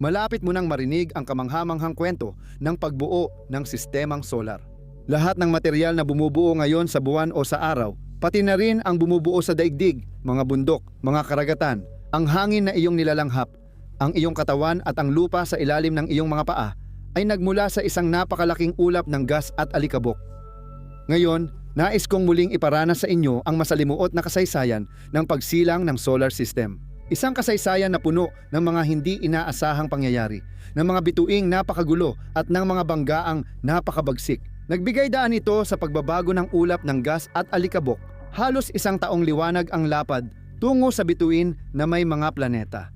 Malapit mo nang marinig ang kamanghamanghang kwento ng pagbuo ng sistemang solar. Lahat ng material na bumubuo ngayon sa buwan o sa araw, pati na rin ang bumubuo sa daigdig, mga bundok, mga karagatan, ang hangin na iyong nilalanghap, ang iyong katawan at ang lupa sa ilalim ng iyong mga paa, ay nagmula sa isang napakalaking ulap ng gas at alikabok. Ngayon, nais kong muling iparana sa inyo ang masalimuot na kasaysayan ng pagsilang ng solar system. Isang kasaysayan na puno ng mga hindi inaasahang pangyayari, ng mga bituing napakagulo at ng mga banggaang napakabagsik. Nagbigay daan ito sa pagbabago ng ulap ng gas at alikabok. Halos isang taong liwanag ang lapad tungo sa bituin na may mga planeta.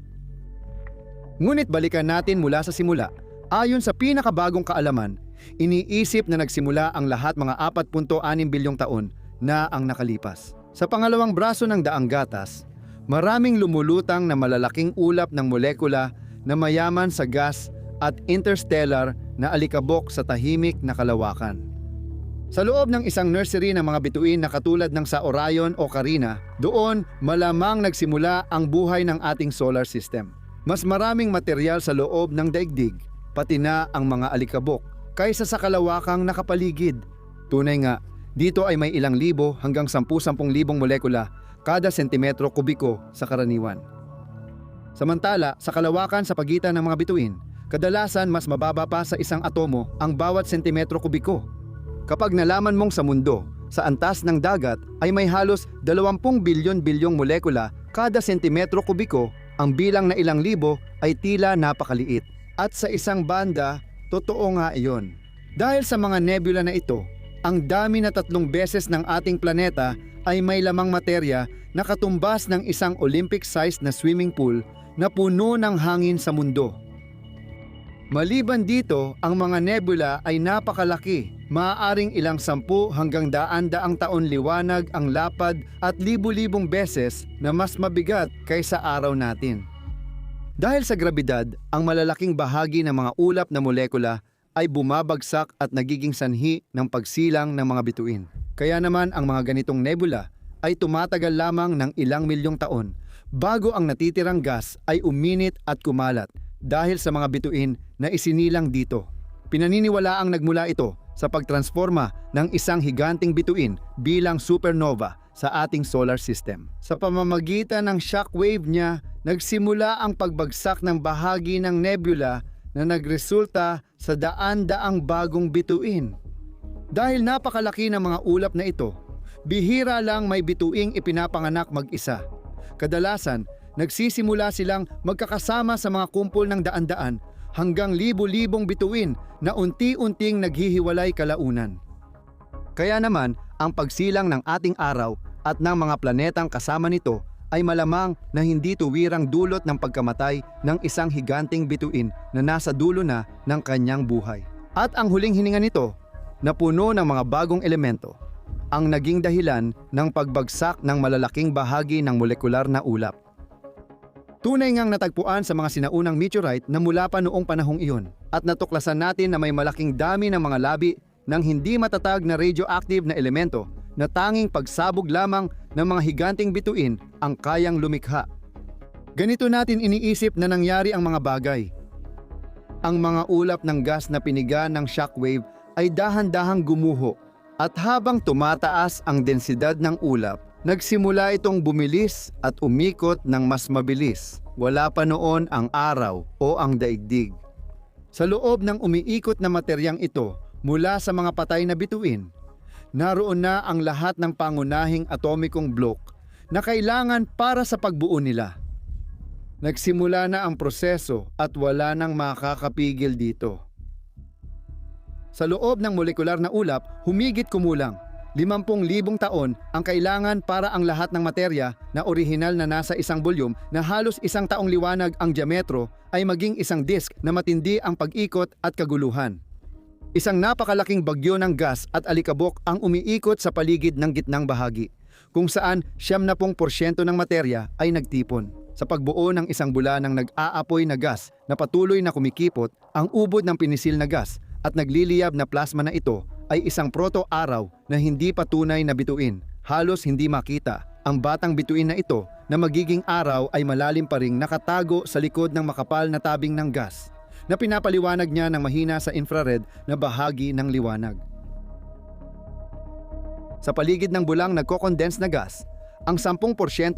Ngunit balikan natin mula sa simula. Ayon sa pinakabagong kaalaman, iniisip na nagsimula ang lahat mga 4.6 bilyong taon na ang nakalipas. Sa pangalawang braso ng daang gatas, maraming lumulutang na malalaking ulap ng molekula na mayaman sa gas at interstellar na alikabok sa tahimik na kalawakan. Sa loob ng isang nursery ng mga bituin na katulad ng sa Orion o Carina, doon malamang nagsimula ang buhay ng ating solar system. Mas maraming material sa loob ng daigdig, pati na ang mga alikabok, kaysa sa kalawakang nakapaligid. Tunay nga, dito ay may ilang libo hanggang 10,000 molekula kada sentimetro kubiko sa karaniwan. Samantala, sa kalawakan sa pagitan ng mga bituin, kadalasan mas mababa pa sa isang atomo ang bawat sentimetro kubiko. Kapag nalaman mong sa mundo, sa antas ng dagat ay may halos 20 bilyon-bilyong molekula kada sentimetro kubiko, ang bilang na ilang libo ay tila napakaliit. At sa isang banda, totoo nga iyon. Dahil sa mga nebula na ito, ang dami na 3 beses ng ating planeta ay may lamang materya na katumbas ng isang Olympic-sized na swimming pool na puno ng hangin sa mundo. Maliban dito, ang mga nebula ay napakalaki, maaaring ilang 10 hanggang 100 taon liwanag ang lapad at libu-libong beses na mas mabigat kaysa araw natin. Dahil sa grabidad, ang malalaking bahagi ng mga ulap na molekula ay bumabagsak at nagiging sanhi ng pagsilang ng mga bituin. Kaya naman ang mga ganitong nebula ay tumatagal lamang ng ilang milyong taon bago ang natitirang gas ay uminit at kumalat dahil sa mga bituin na isinilang dito. Pinaniniwalaang nagmula ito sa pagtransforma ng isang higanting bituin bilang supernova sa ating solar system. Sa pamamagitan ng shockwave niya, nagsimula ang pagbagsak ng bahagi ng nebula na nagresulta sa daan-daang bagong bituin. Dahil napakalaki ng mga ulap na ito, bihira lang may bituing ipinapanganak mag-isa. Kadalasan, nagsisimula silang magkakasama sa mga kumpol ng daan-daan hanggang libu-libong bituin na unti-unting naghihiwalay kalaunan. Kaya naman, ang pagsilang ng ating araw at ng mga planetang kasama nito ay malamang na hindi tuwirang dulot ng pagkamatay ng isang higanting bituin na nasa dulo na ng kanyang buhay. At ang huling hininga nito, na puno ng mga bagong elemento, ang naging dahilan ng pagbagsak ng malalaking bahagi ng molekular na ulap. Tunay ngang natagpuan sa mga sinaunang meteorite na mula pa noong panahong iyon at natuklasan natin na may malaking dami ng mga labi ng hindi matatag na radioactive na elemento na tanging pagsabog lamang ng mga higanting bituin ang kayang lumikha. Ganito natin iniisip na nangyari ang mga bagay. Ang mga ulap ng gas na piniga ng shockwave ay dahan-dahang gumuho at habang tumataas ang densidad ng ulap, nagsimula itong bumilis at umikot ng mas mabilis. Wala pa noon ang araw o ang daigdig. Sa loob ng umiikot na materyang ito mula sa mga patay na bituin, naroon na ang lahat ng pangunahing atomikong blok na kailangan para sa pagbuo nila. Nagsimula na ang proseso at wala nang makakapigil dito. Sa loob ng molekular na ulap, humigit kumulang 50,000 taon ang kailangan para ang lahat ng materya na orihinal na nasa isang bolyum na halos isang taong liwanag ang diametro ay maging isang disk na matindi ang pag-ikot at kaguluhan. Isang napakalaking bagyo ng gas at alikabok ang umiikot sa paligid ng gitnang bahagi, kung saan 70% ng materya ay nagtipon. Sa pagbuo ng isang bula ng nag-aapoy na gas na patuloy na kumikipot, ang ubod ng pinisil na gas at nagliliyab na plasma na ito ay isang proto-araw na hindi patunay na bituin. Halos hindi makita. Ang batang bituin na ito na magiging araw ay malalim pa ring nakatago sa likod ng makapal na tabing ng gas na pinapaliwanag niya ng mahina sa infrared na bahagi ng liwanag. Sa paligid ng bulang nagko-condense na gas, ang 10%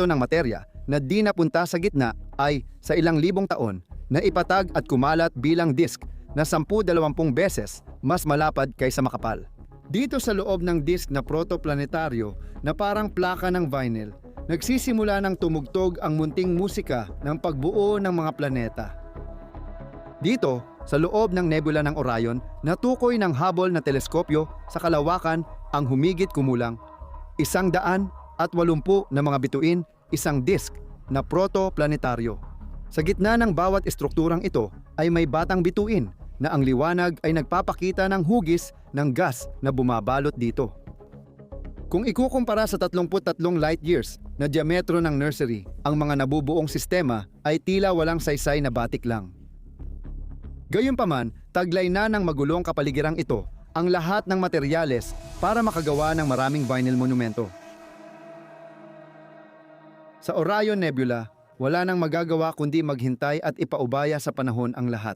ng materya na di napunta sa gitna ay sa ilang libong taon na ipatag at kumalat bilang disk na 10-20 beses mas malapad kaysa makapal. Dito sa loob ng disk na protoplanetaryo na parang plaka ng vinyl, nagsisimula ng tumugtog ang munting musika ng pagbuo ng mga planeta. Dito, sa loob ng nebula ng Orion, natukoy ng Hubble na teleskopyo sa kalawakan ang humigit kumulang 180 na mga bituin, isang disk na protoplanetaryo. Sa gitna ng bawat estrukturang ito ay may batang bituin na ang liwanag ay nagpapakita ng hugis ng gas na bumabalot dito. Kung ikukumpara sa 33 light years na diametro ng nursery, ang mga nabubuong sistema ay tila walang saysay na batik lang. Gayunpaman, taglay na ng magulong kapaligirang ito ang lahat ng materyales para makagawa ng maraming vinyl monumento. Sa Orion Nebula, wala nang magagawa kundi maghintay at ipaubaya sa panahon ang lahat.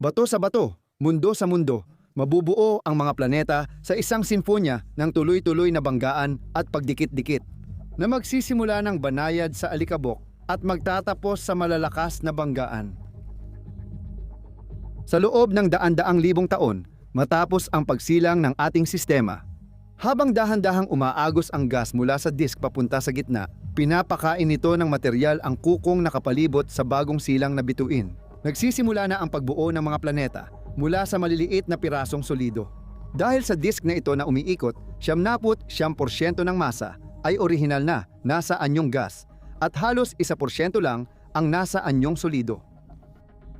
Bato sa bato, mundo sa mundo, mabubuo ang mga planeta sa isang simfonya ng tuloy-tuloy na banggaan at pagdikit-dikit na magsisimula ng banayad sa alikabok at magtatapos sa malalakas na banggaan. Sa loob ng daan-daang libong taon, matapos ang pagsilang ng ating sistema, habang dahan-dahang umaagos ang gas mula sa disk papunta sa gitna, pinapakain nito ng materyal ang kukong nakapalibot sa bagong silang na bituin. Nagsisimula na ang pagbuo ng mga planeta mula sa maliliit na pirasong solido. Dahil sa disk na ito na umiikot, 99% ng masa ay orihinal na nasa anyong gas at halos 1% lang ang nasa anyong solido.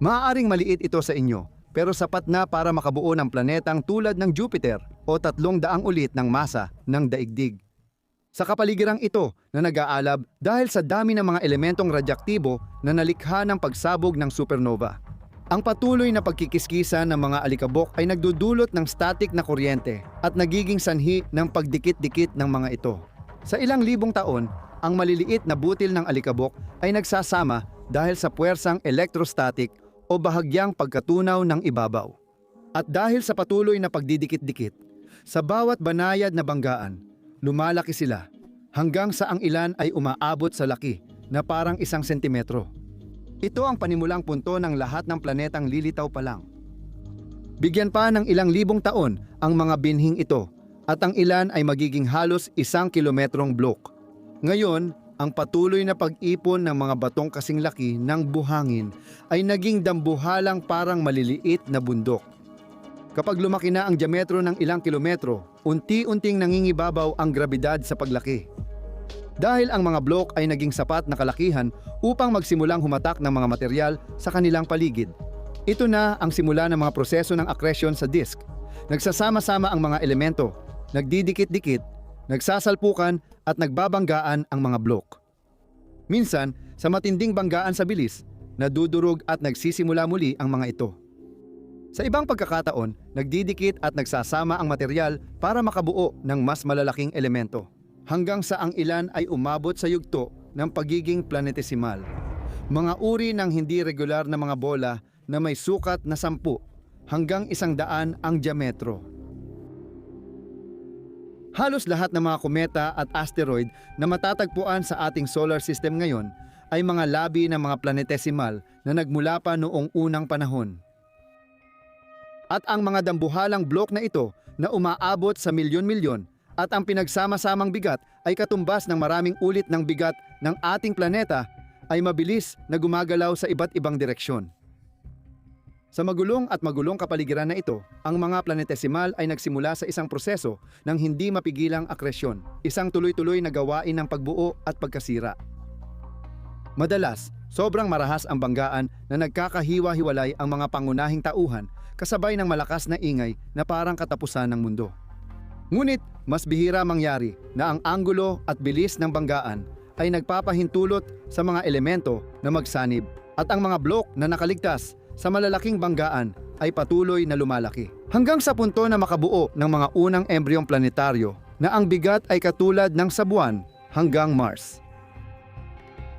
Maaaring maliit ito sa inyo, pero sapat na para makabuo ng planetang tulad ng Jupiter o 300 ulit ng masa ng daigdig. Sa kapaligirang ito na nag-aalab dahil sa dami ng mga elementong radyaktibo na nalikha ng pagsabog ng supernova. Ang patuloy na pagkikiskisan ng mga alikabok ay nagdudulot ng static na kuryente at nagiging sanhi ng pagdikit-dikit ng mga ito. Sa ilang libong taon, ang maliliit na butil ng alikabok ay nagsasama dahil sa puwersang electrostatic o bahagyang pagkatunaw ng ibabaw. At dahil sa patuloy na pagdidikit-dikit, sa bawat banayad na banggaan, lumalaki sila hanggang sa ang ilan ay umaabot sa laki na parang 1 sentimetro. Ito ang panimulang punto ng lahat ng planetang lilitaw pa lang. Bigyan pa ng ilang libong taon ang mga binhing ito at ang ilan ay magiging halos 1 kilometrong blok. Ngayon, ang patuloy na pag-ipon ng mga batong kasing laki ng buhangin ay naging dambuhalang parang maliliit na bundok. Kapag lumaki na ang diametro ng ilang kilometro, unti-unting nangingibabaw ang grabidad sa paglaki. Dahil ang mga blok ay naging sapat na kalakihan upang magsimulang humatak ng mga material sa kanilang paligid. Ito na ang simula ng mga proseso ng accretion sa disk. Nagsasama-sama ang mga elemento, nagdidikit-dikit, nagsasalpukan at nagbabanggaan ang mga blok. Minsan, sa matinding banggaan sa bilis, nadudurog at nagsisimula muli ang mga ito. Sa ibang pagkakataon, nagdidikit at nagsasama ang material para makabuo ng mas malalaking elemento, hanggang sa ang ilan ay umabot sa yugto ng pagiging planetesimal. Mga uri ng hindi regular na mga bola na may sukat na 10 hanggang 100 ang diametro. Halos lahat ng mga kometa at asteroid na matatagpuan sa ating solar system ngayon ay mga labi ng mga planetesimal na nagmula pa noong unang panahon. At ang mga dambuhalang blok na ito na umaabot sa milyon-milyon at ang pinagsama-samang bigat ay katumbas ng maraming ulit ng bigat ng ating planeta ay mabilis na gumagalaw sa iba't ibang direksyon. Sa magulong at magulong kapaligiran na ito, ang mga planetesimal ay nagsimula sa isang proseso ng hindi mapigilang akresyon, isang tuloy-tuloy na gawain ng pagbuo at pagkasira. Madalas, sobrang marahas ang banggaan na nagkakahiwa-hiwalay ang mga pangunahing tauhan kasabay ng malakas na ingay na parang katapusan ng mundo. Ngunit, mas bihira mangyari na ang anggulo at bilis ng banggaan ay nagpapahintulot sa mga elemento na magsanib at ang mga blok na nakaligtas sa malalaking banggaan ay patuloy na lumalaki. Hanggang sa punto na makabuo ng mga unang embryong planetaryo na ang bigat ay katulad ng sa buwan hanggang Mars.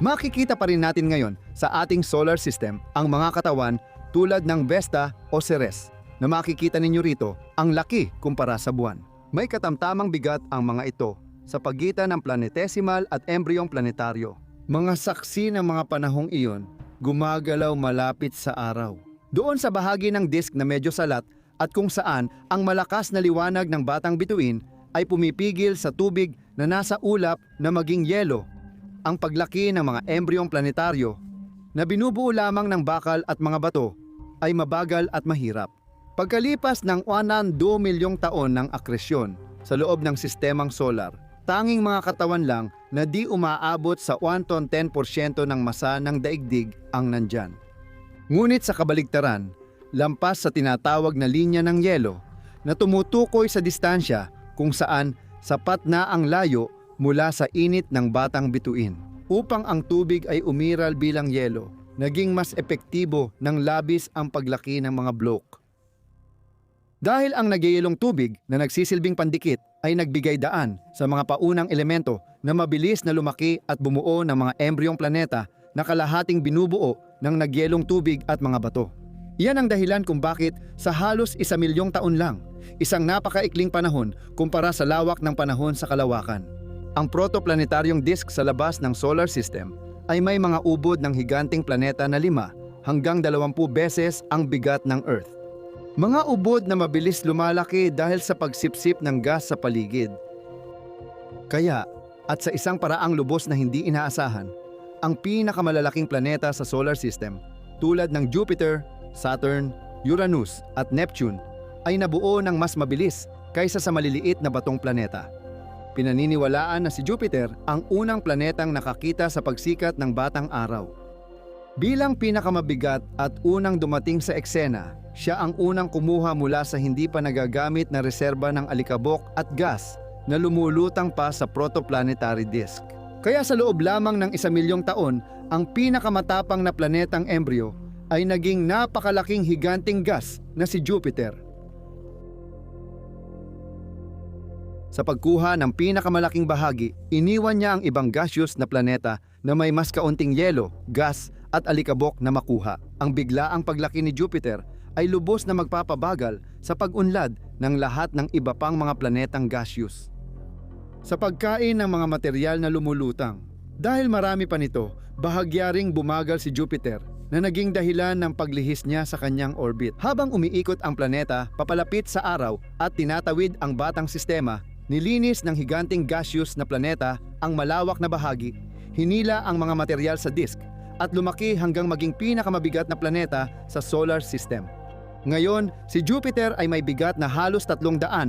Makikita pa rin natin ngayon sa ating solar system ang mga katawan tulad ng Vesta o Ceres na makikita ninyo rito ang laki kumpara sa buwan. May katamtamang bigat ang mga ito sa pagitan ng planetesimal at embryong planetaryo. Mga saksi ng mga panahong iyon gumagalaw malapit sa araw. Doon sa bahagi ng disk na medyo salat at kung saan ang malakas na liwanag ng batang bituin ay pumipigil sa tubig na nasa ulap na maging yelo. Ang paglaki ng mga embryong planetaryo na binubuo lamang ng bakal at mga bato ay mabagal at mahirap. Pagkalipas ng 102 milyong taon ng akresyon sa loob ng sistemang solar, tanging mga katawan lang na di umaabot sa 110% ng masa ng daigdig ang nandyan. Ngunit sa kabaligtaran, lampas sa tinatawag na linya ng yelo na tumutukoy sa distansya kung saan sapat na ang layo mula sa init ng batang bituin. Upang ang tubig ay umiral bilang yelo, naging mas epektibo ng labis ang paglaki ng mga bloke. Dahil ang nagyayelong tubig na nagsisilbing pandikit ay nagbigay daan sa mga paunang elemento na mabilis na lumaki at bumuo ng mga embryong planeta na kalahating binubuo ng nagyelong tubig at mga bato. Iyan ang dahilan kung bakit sa halos 1 milyong taon lang, isang napakaikling panahon kumpara sa lawak ng panahon sa kalawakan. Ang protoplanetaryong disk sa labas ng solar system ay may mga ubod ng higanting planeta na 5 hanggang 20 beses ang bigat ng Earth. Mga ubod na mabilis lumalaki dahil sa pagsipsip ng gas sa paligid. Kaya, at sa isang paraang lubos na hindi inaasahan, ang pinakamalalaking planeta sa solar system tulad ng Jupiter, Saturn, Uranus at Neptune ay nabuo ng mas mabilis kaysa sa maliliit na batong planeta. Pinaniniwalaan na si Jupiter ang unang planetang nakakita sa pagsikat ng batang araw. Bilang pinakamabigat at unang dumating sa eksena, siya ang unang kumuha mula sa hindi pa nagagamit na reserba ng alikabok at gas na lumulutang pa sa protoplanetary disk. Kaya sa loob lamang ng 1 milyong taon, ang pinakamatapang na planetang embryo ay naging napakalaking higanting gas na si Jupiter. Sa pagkuha ng pinakamalaking bahagi, iniwan niya ang ibang gaseous na planeta na may mas kaunting yelo, gas at alikabok na makuha. Ang biglaang paglaki ni Jupiter ay lubos na magpapabagal sa pag-unlad ng lahat ng iba pang mga planetang gaseous. Sa pagkain ng mga material na lumulutang, dahil marami pa nito, bahagya ring bumagal si Jupiter na naging dahilan ng paglihis niya sa kanyang orbit. Habang umiikot ang planeta papalapit sa araw at tinatawid ang batang sistema, nilinis ng higanting gaseous na planeta ang malawak na bahagi, hinila ang mga material sa disk at lumaki hanggang maging pinakamabigat na planeta sa solar system. Ngayon, si Jupiter ay may bigat na halos 320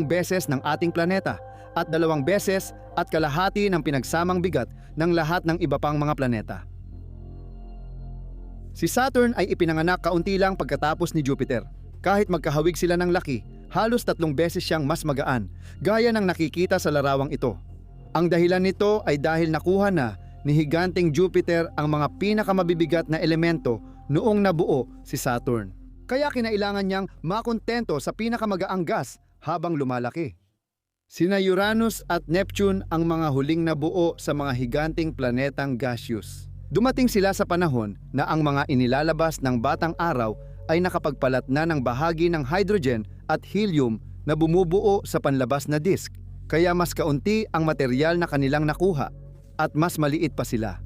beses ng ating planeta at 2 beses at kalahati ng pinagsamang bigat ng lahat ng iba pang mga planeta. Si Saturn ay ipinanganak kaunti lang pagkatapos ni Jupiter. Kahit magkahawig sila ng laki, halos 3 beses siyang mas magaan, gaya ng nakikita sa larawang ito. Ang dahilan nito ay dahil nakuha na ni higanting Jupiter ang mga pinakamabibigat na elemento noong nabuo si Saturn. Kaya kinailangan niyang makontento sa pinakamagaang gas habang lumalaki. Sina Uranus at Neptune ang mga huling nabuo sa mga higanting planetang gaseous. Dumating sila sa panahon na ang mga inilalabas ng batang araw ay nakapagpalat na ng bahagi ng hydrogen at helium na bumubuo sa panlabas na disk. Kaya mas kaunti ang material na kanilang nakuha at mas maliit pa sila.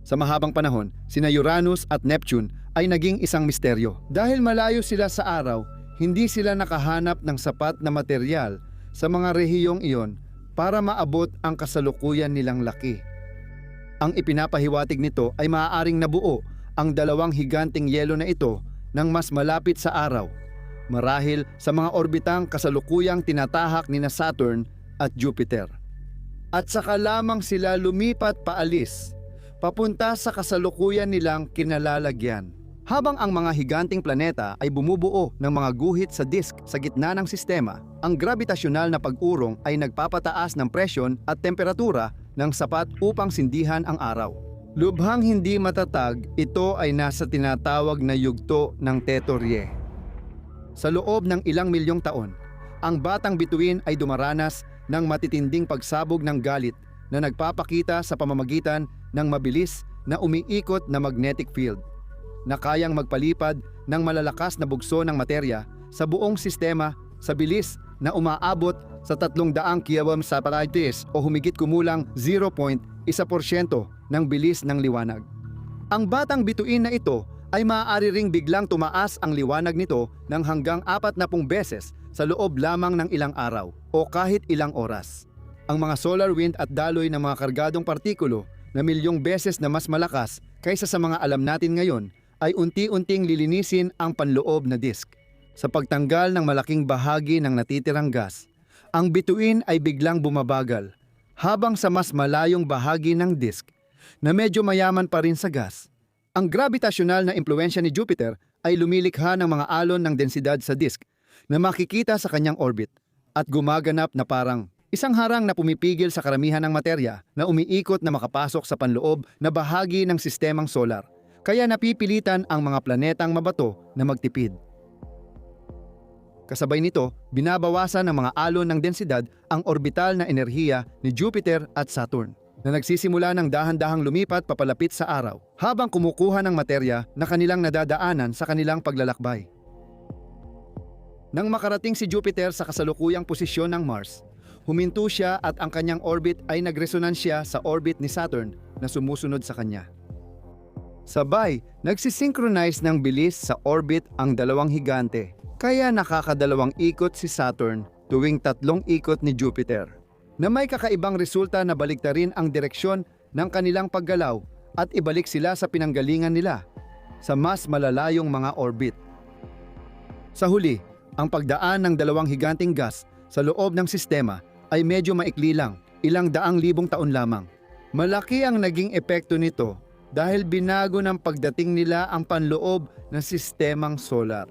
Sa mahabang panahon, sina Uranus at Neptune ay naging isang misteryo. Dahil malayo sila sa araw, hindi sila nakahanap ng sapat na material sa mga rehiyong iyon para maabot ang kasalukuyan nilang laki. Ang ipinapahiwatig nito ay maaaring nabuo ang 2 higanting yelo na ito nang mas malapit sa araw, marahil sa mga orbitang kasalukuyang tinatahak ni Saturn at Jupiter. At saka lamang sila lumipat paalis, papunta sa kasalukuyan nilang kinalalagyan. Habang ang mga higanting planeta ay bumubuo ng mga guhit sa disk sa gitna ng sistema, ang gravitasyonal na pag-urong ay nagpapataas ng presyon at temperatura ng sapat upang sindihan ang araw. Lubhang hindi matatag, ito ay nasa tinatawag na yugto ng Tetorye. Sa loob ng ilang milyong taon, ang batang bituin ay dumaranas ng matitinding pagsabog ng galit na nagpapakita sa pamamagitan ng mabilis na umiikot na magnetic field na kayang magpalipad ng malalakas na bugso ng materya sa buong sistema sa bilis na umaabot sa 300 km/s o humigit kumulang 0.1% ng bilis ng liwanag. Ang batang bituin na ito ay maaari ring biglang tumaas ang liwanag nito ng hanggang 40 beses sa loob lamang ng ilang araw o kahit ilang oras. Ang mga solar wind at daloy ng mga kargadong partikulo na milyong beses na mas malakas kaysa sa mga alam natin ngayon ay unti-unting lilinisin ang panloob na disk. Sa pagtanggal ng malaking bahagi ng natitirang gas, ang bituin ay biglang bumabagal habang sa mas malayong bahagi ng disk na medyo mayaman pa rin sa gas. Ang gravitasyonal na impluwensya ni Jupiter ay lumilikha ng mga alon ng densidad sa disk na makikita sa kanyang orbit at gumaganap na parang isang harang na pumipigil sa karamihan ng materya na umiikot na makapasok sa panloob na bahagi ng sistemang solar. Kaya napipilitan ang mga planetang mabato na magtipid. Kasabay nito, binabawasan ng mga alon ng densidad ang orbital na enerhiya ni Jupiter at Saturn na nagsisimula ng dahan-dahang lumipat papalapit sa araw habang kumukuha ng materya na kanilang nadadaanan sa kanilang paglalakbay. Nang makarating si Jupiter sa kasalukuyang posisyon ng Mars, huminto siya at ang kanyang orbit ay nagresonansya sa orbit ni Saturn na sumusunod sa kanya. Sabay, nagsisynchronize ng bilis sa orbit ang dalawang higante. Kaya nakakadalawang ikot si Saturn tuwing 3 ikot ni Jupiter, na may kakaibang resulta na baliktarin ang direksyon ng kanilang paggalaw at ibalik sila sa pinanggalingan nila sa mas malalayong mga orbit. Sa huli, ang pagdaan ng dalawang higanting gas sa loob ng sistema ay medyo maikli lang, ilang daang libong taon lamang. Malaki ang naging epekto nito dahil binago ng pagdating nila ang panloob ng sistemang solar.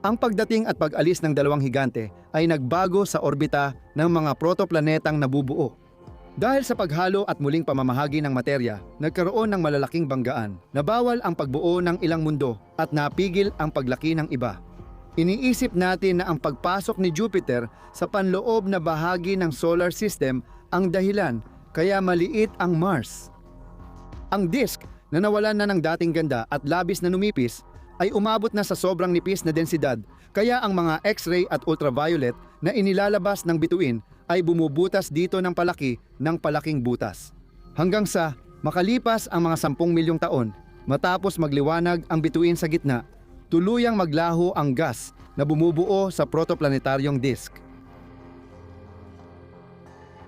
Ang pagdating at pag-alis ng dalawang higante ay nagbago sa orbita ng mga protoplanetang nabubuo. Dahil sa paghalo at muling pamamahagi ng materya, nagkaroon ng malalaking banggaan na bawal ang pagbuo ng ilang mundo at napigil ang paglaki ng iba. Iniisip natin na ang pagpasok ni Jupiter sa panloob na bahagi ng solar system ang dahilan kaya maliit ang Mars. Ang disk na nawalan na ng dating ganda at labis na numipis ay umabot na sa sobrang nipis na densidad kaya ang mga X-ray at ultraviolet na inilalabas ng bituin ay bumubutas dito ng palaking butas. Hanggang sa makalipas ang mga 10 milyong taon matapos magliwanag ang bituin sa gitna, tuluyang maglaho ang gas na bumubuo sa protoplanetaryong disk.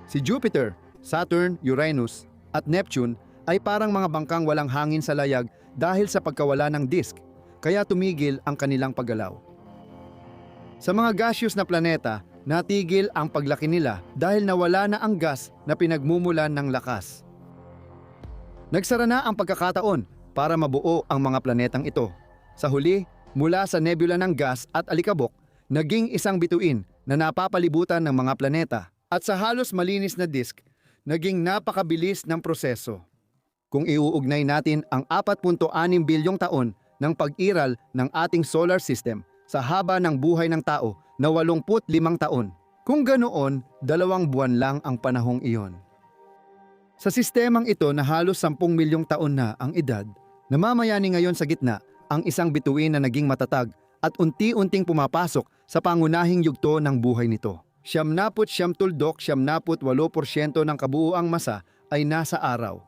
Si Jupiter, Saturn, Uranus at Neptune ay parang mga bangkang walang hangin sa layag dahil sa pagkawala ng disk. Kaya tumigil ang kanilang paggalaw. Sa mga gaseous na planeta, natigil ang paglaki nila dahil nawala na ang gas na pinagmumulan ng lakas. Nagsara na ang pagkakataon para mabuo ang mga planetang ito. Sa huli, mula sa nebula ng gas at alikabok, naging isang bituin na napapalibutan ng mga planeta at sa halos malinis na disk, naging napakabilis ng proseso. Kung iuugnay natin ang 4.6 bilyong taon ng pag-iral ng ating solar system sa haba ng buhay ng tao na 85 taon. Kung ganoon, 2 buwan lang ang panahong iyon. Sa sistemang ito na halos 10 milyong taon na ang edad, namamayani ngayon sa gitna ang isang bituin na naging matatag at unti-unting pumapasok sa pangunahing yugto ng buhay nito. 79.78% ng kabuuang masa ay nasa araw,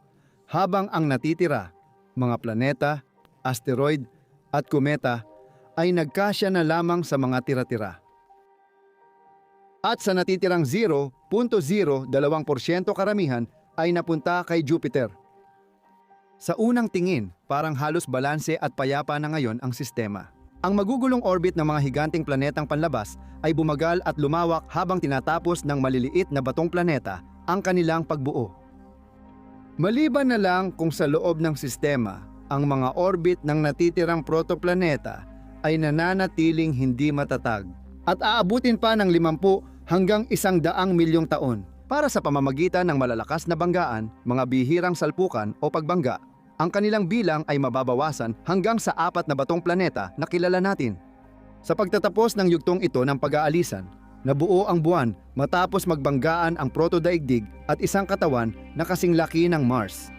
habang ang natitira, mga planeta, asteroid at kometa ay nagkasya na lamang sa mga tira-tira. At sa natitirang 0.02% karamihan ay napunta kay Jupiter. Sa unang tingin, parang halos balanse at payapa na ngayon ang sistema. Ang magugulong orbit ng mga higanting planetang panlabas ay bumagal at lumawak habang tinatapos ng maliliit na batong planeta ang kanilang pagbuo. Maliban na lang kung sa loob ng sistema, ang mga orbit ng natitirang protoplaneta ay nananatiling hindi matatag at aabutin pa ng 50 hanggang 100 milyong taon para sa pamamagitan ng malalakas na banggaan, mga bihirang salpukan o pagbangga. Ang kanilang bilang ay mababawasan hanggang sa 4 na batong planeta na kilala natin. Sa pagtatapos ng yugtong ito ng pag-aalisan, nabuo ang buwan matapos magbanggaan ang protodaigdig at isang katawan na kasing laki ng Mars.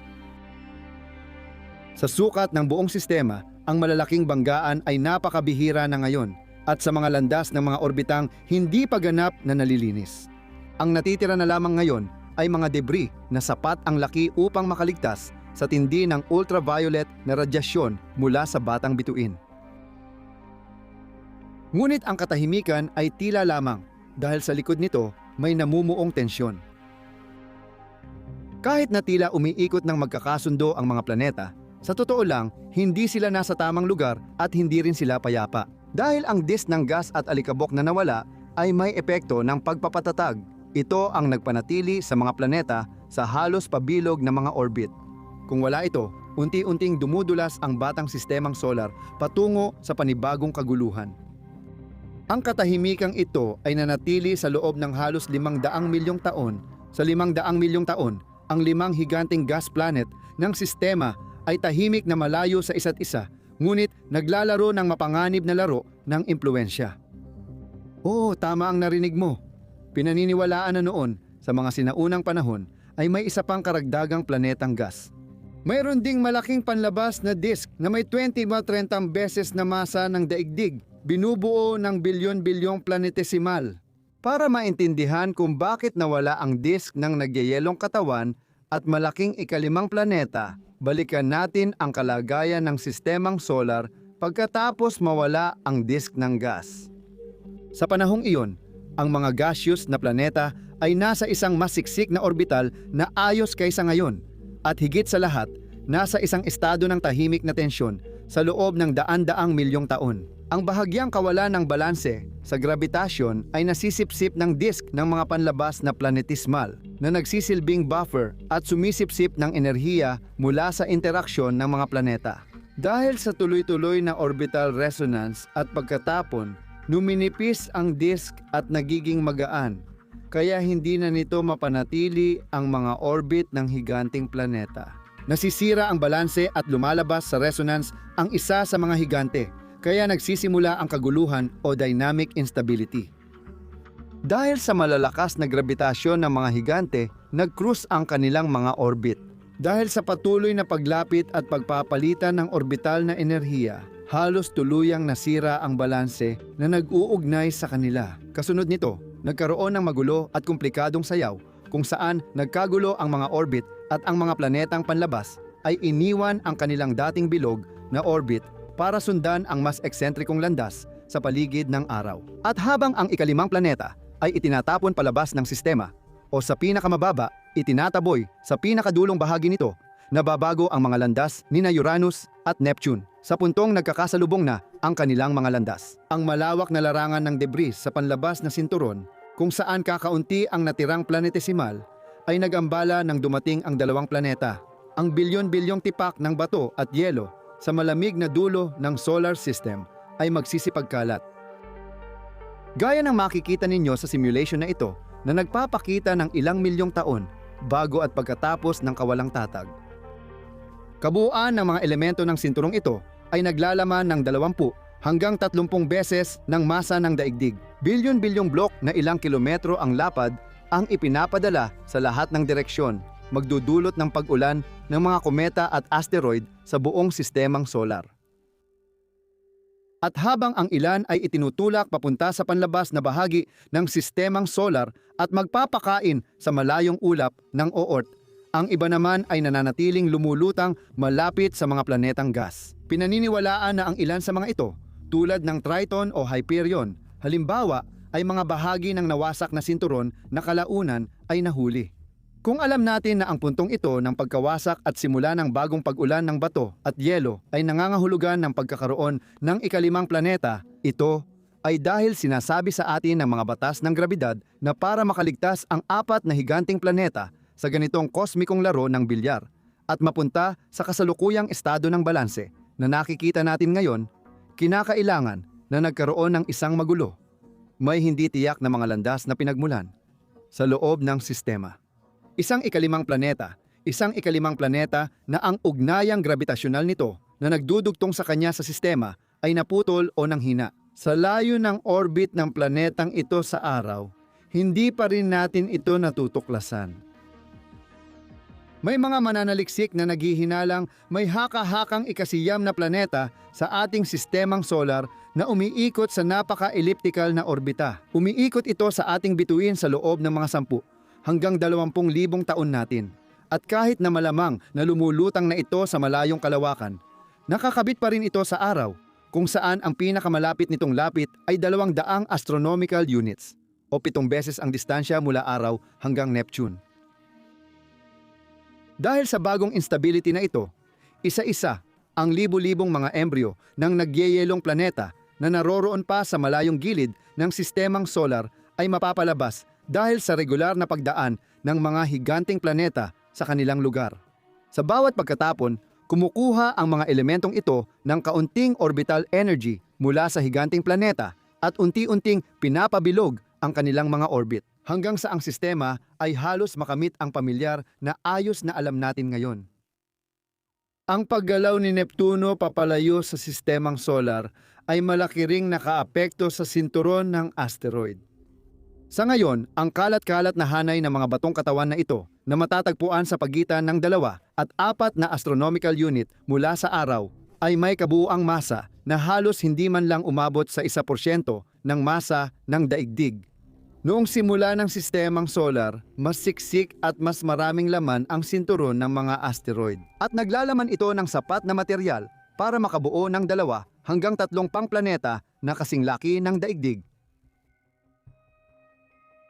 Sa sukat ng buong sistema, ang malalaking banggaan ay napakabihira na ngayon at sa mga landas ng mga orbitang hindi pa ganap na nalilinis. Ang natitira na lamang ngayon ay mga debris na sapat ang laki upang makaligtas sa tindi ng ultraviolet na radyasyon mula sa batang bituin. Ngunit ang katahimikan ay tila lamang dahil sa likod nito may namumuong tensyon. Kahit na tila umiikot ng magkakasundo ang mga planeta, sa totoo lang, hindi sila nasa tamang lugar at hindi rin sila payapa. Dahil ang disk ng gas at alikabok na nawala ay may epekto ng pagpapatatag. Ito ang nagpanatili sa mga planeta sa halos pabilog na mga orbit. Kung wala ito, unti-unting dumudulas ang batang sistemang solar patungo sa panibagong kaguluhan. Ang katahimikang ito ay nanatili sa loob ng halos 500 milyong taon. Sa 500 milyong taon, ang 5 higanting gas planet ng sistema ay tahimik na malayo sa isa't isa, ngunit naglalaro ng mapanganib na laro ng impluensya. Oo, tama ang narinig mo. Pinaniniwalaan na noon sa mga sinaunang panahon ay may isa pang karagdagang planetang gas. Mayroon ding malaking panlabas na disk na may 20 o 30 beses na masa ng daigdig, binubuo ng bilyon-bilyong planetesimal. Para maintindihan kung bakit nawala ang disk ng nagyayelong katawan at malaking ikalimang planeta, balikan natin ang kalagayan ng sistemang solar pagkatapos mawala ang disk ng gas. Sa panahong iyon, ang mga gaseous na planeta ay nasa isang mas siksik na orbital na ayos kaysa ngayon at higit sa lahat, nasa isang estado ng tahimik na tensyon sa loob ng daan-daang milyong taon. Ang bahagyang kawalan ng balanse sa grabitasyon ay nasisipsip ng disk ng mga panlabas na planetismal na nagsisilbing buffer at sumisipsip ng enerhiya mula sa interaksyon ng mga planeta. Dahil sa tuloy-tuloy na orbital resonance at pagkatapon, numinipis ang disk at nagiging magaan, kaya hindi na nito mapanatili ang mga orbit ng higanting planeta. Nasisira ang balanse at lumalabas sa resonance ang isa sa mga higante, kaya nagsisimula ang kaguluhan o dynamic instability. Dahil sa malalakas na grabitasyon ng mga higante, nag-cruise ang kanilang mga orbit. Dahil sa patuloy na paglapit at pagpapalitan ng orbital na enerhiya, halos tuluyang nasira ang balanse na nag-uugnay sa kanila. Kasunod nito, nagkaroon ng magulo at komplikadong sayaw kung saan nagkagulo ang mga orbit at ang mga planetang panlabas ay iniwan ang kanilang dating bilog na orbit para sundan ang mas eksentrikong landas sa paligid ng araw. At habang ang ikalimang planeta ay itinatapon palabas ng sistema o sa pinakamababa, itinataboy sa pinakadulong bahagi nito, nababago ang mga landas ni Uranus at Neptune sa puntong nagkakasalubong na ang kanilang mga landas. Ang malawak na larangan ng debris sa panlabas na sinturon kung saan kakaunti ang natirang planetesimal ay nagambala ng dumating ang dalawang planeta, ang bilyon-bilyong tipak ng bato at yelo sa malamig na dulo ng solar system ay magsisipagkalat. Gaya ng makikita ninyo sa simulation na ito na nagpapakita ng ilang milyong taon bago at pagkatapos ng kawalang tatag. Kabuuan ng mga elemento ng sinturong ito ay naglalaman ng 20 hanggang 30 beses ng masa ng daigdig. Bilyon-bilyong blok na ilang kilometro ang lapad ang ipinapadala sa lahat ng direksyon, magdudulot ng pag-ulan ng mga kometa at asteroid sa buong sistemang solar. At habang ang ilan ay itinutulak papunta sa panlabas na bahagi ng sistemang solar at magpapakain sa malayong ulap ng Oort, ang iba naman ay nananatiling lumulutang malapit sa mga planetang gas. Pinaniniwalaan na ang ilan sa mga ito, tulad ng Triton o Hyperion, halimbawa ay mga bahagi ng nawasak na sinturon na kalaunan ay nahuli. Kung alam natin na ang puntong ito ng pagkawasak at simula ng bagong pag-ulan ng bato at yelo ay nangangahulugan ng pagkakaroon ng ikalimang planeta, ito ay dahil sinasabi sa atin ng mga batas ng grabidad na para makaligtas ang 4 na higanting planeta sa ganitong kosmikong laro ng bilyar at mapunta sa kasalukuyang estado ng balanse na nakikita natin ngayon, kinakailangan na nagkaroon ng isang magulo, may hindi tiyak na mga landas na pinagmulan sa loob ng sistema. Isang ikalimang planeta na ang ugnayang gravitasyonal nito na nagdudugtong sa kanya sa sistema ay naputol o nanghina. Sa layo ng orbit ng planetang ito sa araw, hindi pa rin natin ito natutuklasan. May mga mananaliksik na naghihinalang may haka-hakang ikasiyam na planeta sa ating sistemang solar na umiikot sa napaka-elliptical na orbita. Umiikot ito sa ating bituin sa loob ng mga 10 hanggang 20,000 taon natin. At kahit na malamang na lumulutang na ito sa malayong kalawakan, nakakabit pa rin ito sa araw, kung saan ang pinakamalapit nitong lapit ay 200 astronomical units o 7 beses ang distansya mula araw hanggang Neptune. Dahil sa bagong instability na ito, isa-isa ang libu-libong mga embryo ng nagyeyelong planeta na naroroon pa sa malayong gilid ng sistemang solar ay mapapalabas dahil sa regular na pagdaan ng mga higanting planeta sa kanilang lugar. Sa bawat pagkatapon, kumukuha ang mga elementong ito ng kaunting orbital energy mula sa higanting planeta at unti-unting pinapabilog ang kanilang mga orbit, hanggang sa ang sistema ay halos makamit ang pamilyar na ayos na alam natin ngayon. Ang paggalaw ni Neptuno papalayo sa sistemang solar ay malaki ring nakaapekto sa sinturon ng asteroid. Sa ngayon, ang kalat-kalat na hanay ng mga batong katawan na ito na matatagpuan sa pagitan ng 2 at 4 na astronomical unit mula sa araw ay may kabuuang masa na halos hindi man lang umabot sa 1% ng masa ng daigdig. Noong simula ng sistemang solar, mas siksik at mas maraming laman ang sinturon ng mga asteroid. At naglalaman ito ng sapat na material para makabuo ng 2 hanggang 3 pang planeta na kasing laki ng daigdig.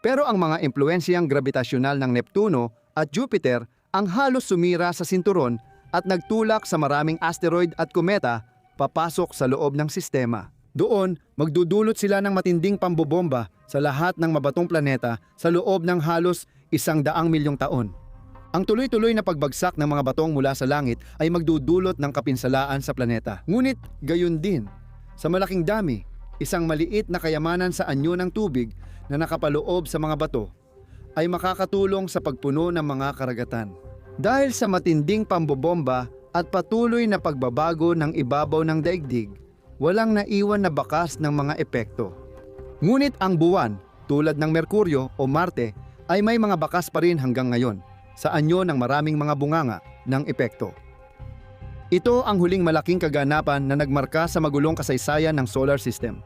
Pero ang mga impluensyang gravitasyonal ng Neptuno at Jupiter ang halos sumira sa sinturon at nagtulak sa maraming asteroid at kometa papasok sa loob ng sistema. Doon, magdudulot sila ng matinding pambobomba sa lahat ng mabatong planeta sa loob ng halos 100 milyong taon. Ang tuloy-tuloy na pagbagsak ng mga batong mula sa langit ay magdudulot ng kapinsalaan sa planeta. Ngunit gayon din, sa malaking dami, isang maliit na kayamanan sa anyo ng tubig na nakapaloob sa mga bato ay makakatulong sa pagpuno ng mga karagatan. Dahil sa matinding pambobomba at patuloy na pagbabago ng ibabaw ng daigdig, walang naiwan na bakas ng mga epekto. Ngunit ang buwan, tulad ng Merkuryo o Marte, ay may mga bakas pa rin hanggang ngayon sa anyo ng maraming mga bunganga ng epekto. Ito ang huling malaking kaganapan na nagmarka sa magulong kasaysayan ng solar system.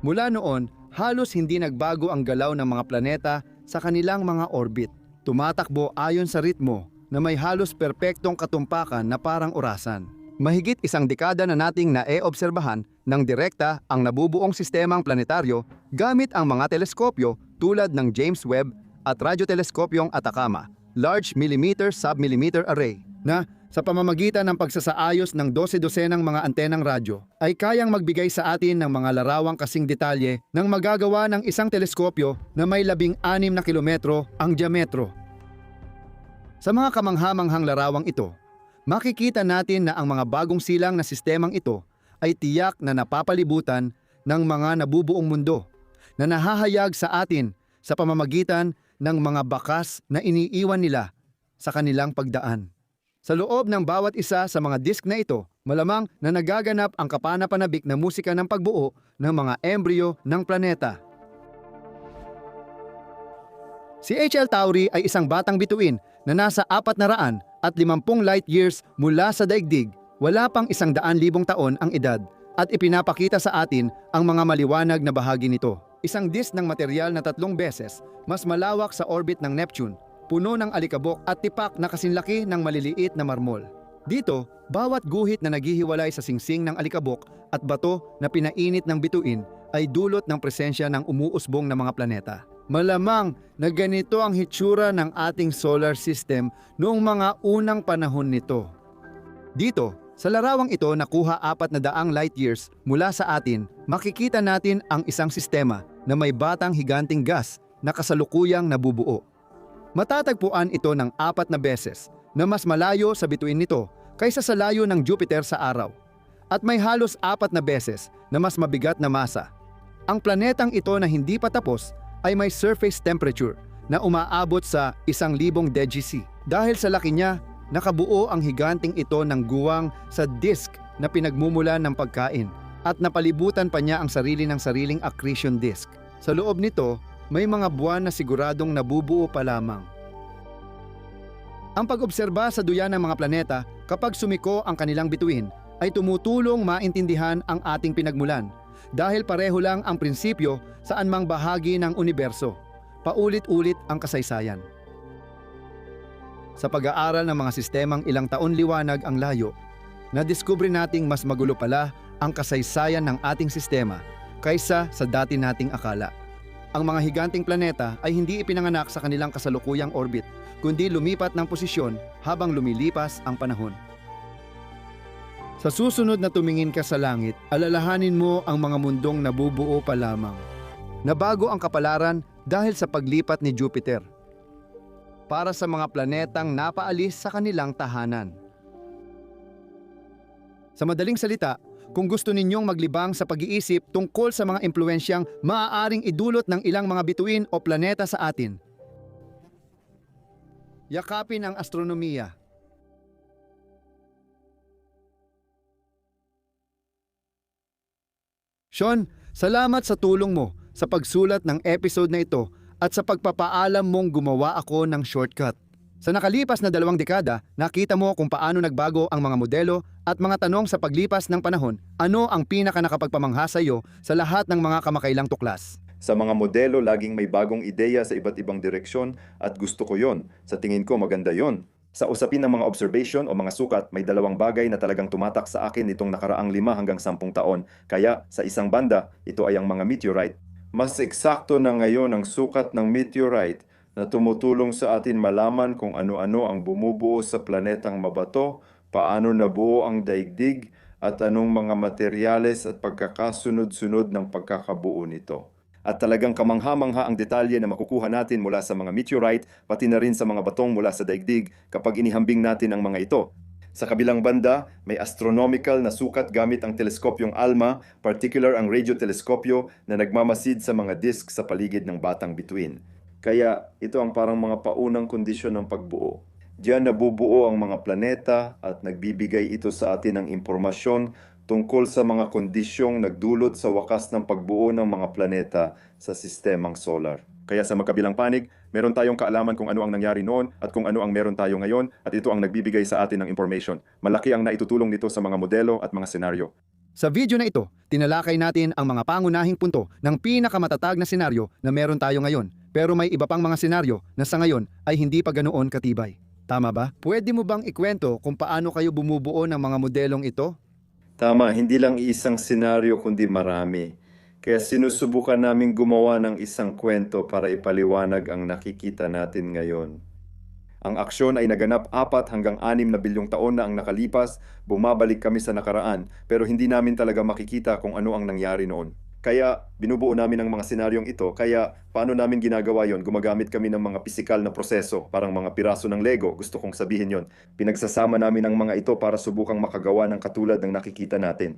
Mula noon, halos hindi nagbago ang galaw ng mga planeta sa kanilang mga orbit. Tumatakbo ayon sa ritmo na may halos perpektong katumpakan na parang orasan. Mahigit 1 dekada na nating naeobserbahan ng direkta ang nabubuong sistemang planetaryo gamit ang mga teleskopyo tulad ng James Webb at radyoteleskopyong Atacama, Large Millimeter Submillimeter Array, na sa pamamagitan ng pagsasaayos ng 12-dosenang mga antenang radyo ay kayang magbigay sa atin ng mga larawang kasing detalye ng magagawa ng isang teleskopyo na may 16 na kilometro ang diametro. Sa mga kamanghamanghang larawang ito, makikita natin na ang mga bagong silang na sistemang ito ay tiyak na napapalibutan ng mga nabubuong mundo na nahahayag sa atin sa pamamagitan ng mga bakas na iniiwan nila sa kanilang pagdaan. Sa loob ng bawat isa sa mga disk na ito, malamang na nagaganap ang kapanapanabik na musika ng pagbuo ng mga embryo ng planeta. Si H.L. Tauri ay isang batang bituin na nasa 450 light years mula sa daigdig. Wala pang 100,000 taon ang edad at ipinapakita sa atin ang mga maliwanag na bahagi nito. Isang disk ng material na 3 beses mas malawak sa orbit ng Neptune, puno ng alikabok at tipak na kasinlaki ng maliliit na marmol. Dito, bawat guhit na naghihiwalay sa singsing ng alikabok at bato na pinainit ng bituin ay dulot ng presensya ng umuusbong na mga planeta. Malamang na ganito ang hitsura ng ating solar system noong mga unang panahon nito. Dito, sa larawang ito na kuha 400 light years mula sa atin, makikita natin ang isang sistema na may batang higanting gas na kasalukuyang nabubuo. Matatagpuan ito ng 4 na beses na mas malayo sa bituin nito kaysa sa layo ng Jupiter sa araw, at may halos 4 na beses na mas mabigat na masa. Ang planetang ito na hindi pa tapos ay may surface temperature na umaabot sa 1,000 degc. Dahil sa laki niya, nakabuo ang higanting ito ng guwang sa disk na pinagmumulan ng pagkain at napalibutan pa niya ang sarili ng sariling accretion disk. Sa loob nito, may mga buwan na siguradong nabubuo pa lamang. Ang pag-obserba sa duyan ng mga planeta kapag sumiko ang kanilang bituin ay tumutulong maintindihan ang ating pinagmulan dahil pareho lang ang prinsipyo saan mang bahagi ng universo. Paulit-ulit ang kasaysayan. Sa pag-aaral ng mga sistemang ilang taon liwanag ang layo, nadiskubre nating mas magulo pala ang kasaysayan ng ating sistema kaysa sa dati nating akala. Ang mga higanting planeta ay hindi ipinanganak sa kanilang kasalukuyang orbit, kundi lumipat ng posisyon habang lumilipas ang panahon. Sa susunod na tumingin ka sa langit, alalahanin mo ang mga mundong nabubuo pa lamang. Nabago ang kapalaran dahil sa paglipat ni Jupiter para sa mga planetang napaalis sa kanilang tahanan. Sa madaling salita, kung gusto ninyong maglibang sa pag-iisip tungkol sa mga impluensyang maaaring idulot ng ilang mga bituin o planeta sa atin, yakapin ang astronomiya. Sean, salamat sa tulong mo sa pagsulat ng episode na ito at sa pagpapaalam mong gumawa ako ng shortcut. Sa nakalipas na 2 dekada, nakita mo kung paano nagbago ang mga modelo at mga tanong sa paglipas ng panahon. Ano ang pinaka-nakapagpamangha sa iyo sa lahat ng mga kamakailang tuklas? Sa mga modelo, laging may bagong ideya sa iba't ibang direksyon at gusto ko yon. Sa tingin ko, maganda yon. Sa usapin ng mga observation o mga sukat, may 2 bagay na talagang tumatak sa akin nitong nakaraang 5 hanggang 10 taon. Kaya, sa isang banda, ito ay ang mga meteorite. Mas eksakto na ngayon ang sukat ng meteorite na tumutulong sa atin malaman kung ano-ano ang bumubuo sa planetang mabato, paano nabuo ang daigdig, at anong mga materyales at pagkakasunod-sunod ng pagkakabuo nito. At talagang kamangha-mangha ang detalye na makukuha natin mula sa mga meteorite, pati na rin sa mga batong mula sa daigdig kapag inihambing natin ang mga ito. Sa kabilang banda, may astronomical na sukat gamit ang teleskopyong ALMA, particular ang radioteleskopyo na nagmamasid sa mga disk sa paligid ng batang bituin. Kaya ito ang parang mga paunang kondisyon ng pagbuo. Diyan nabubuo ang mga planeta at nagbibigay ito sa atin ng impormasyon tungkol sa mga kondisyong nagdulot sa wakas ng pagbuo ng mga planeta sa sistemang solar. Kaya sa magkabilang panig, meron tayong kaalaman kung ano ang nangyari noon at kung ano ang meron tayo ngayon at ito ang nagbibigay sa atin ng information. Malaki ang naitutulong nito sa mga modelo at mga senaryo. Sa video na ito, tinalakay natin ang mga pangunahing punto ng pinakamatatag na senaryo na meron tayo ngayon. Pero may iba pang mga senaryo na sa ngayon ay hindi pa ganoon katibay. Tama ba? Pwede mo bang ikwento kung paano kayo bumubuo ng mga modelong ito? Tama, hindi lang isang senaryo kundi marami. Kaya sinusubukan namin gumawa ng isang kwento para ipaliwanag ang nakikita natin ngayon. Ang aksyon ay naganap 4 hanggang 6 na bilyong taon na ang nakalipas, bumabalik kami sa nakaraan, pero hindi namin talaga makikita kung ano ang nangyari noon. Kaya binubuo namin ang mga senaryong ito, kaya paano namin ginagawa yon? Gumagamit kami ng mga pisikal na proseso, parang mga piraso ng Lego, gusto kong sabihin yon. Pinagsasama namin ang mga ito para subukang makagawa ng katulad ng nakikita natin.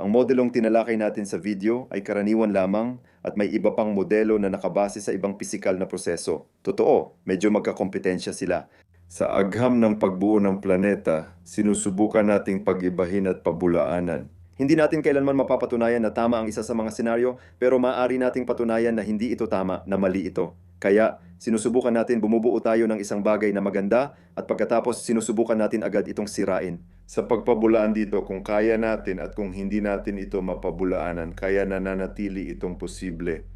Ang modelong tinalakay natin sa video ay karaniwan lamang at may iba pang modelo na nakabase sa ibang pisikal na proseso. Totoo, medyo magkakompetensya sila. Sa agham ng pagbuo ng planeta, sinusubukan nating pag-ibahin at pabulaanan. Hindi natin kailanman mapapatunayan na tama ang isa sa mga senaryo, pero maaari nating patunayan na hindi ito tama, na mali ito. Kaya, sinusubukan natin bumubuo tayo ng isang bagay na maganda at pagkatapos sinusubukan natin agad itong sirain. Sa pagpabulaan dito, kung kaya natin at kung hindi natin ito mapabulaanan, kaya nananatili itong posible.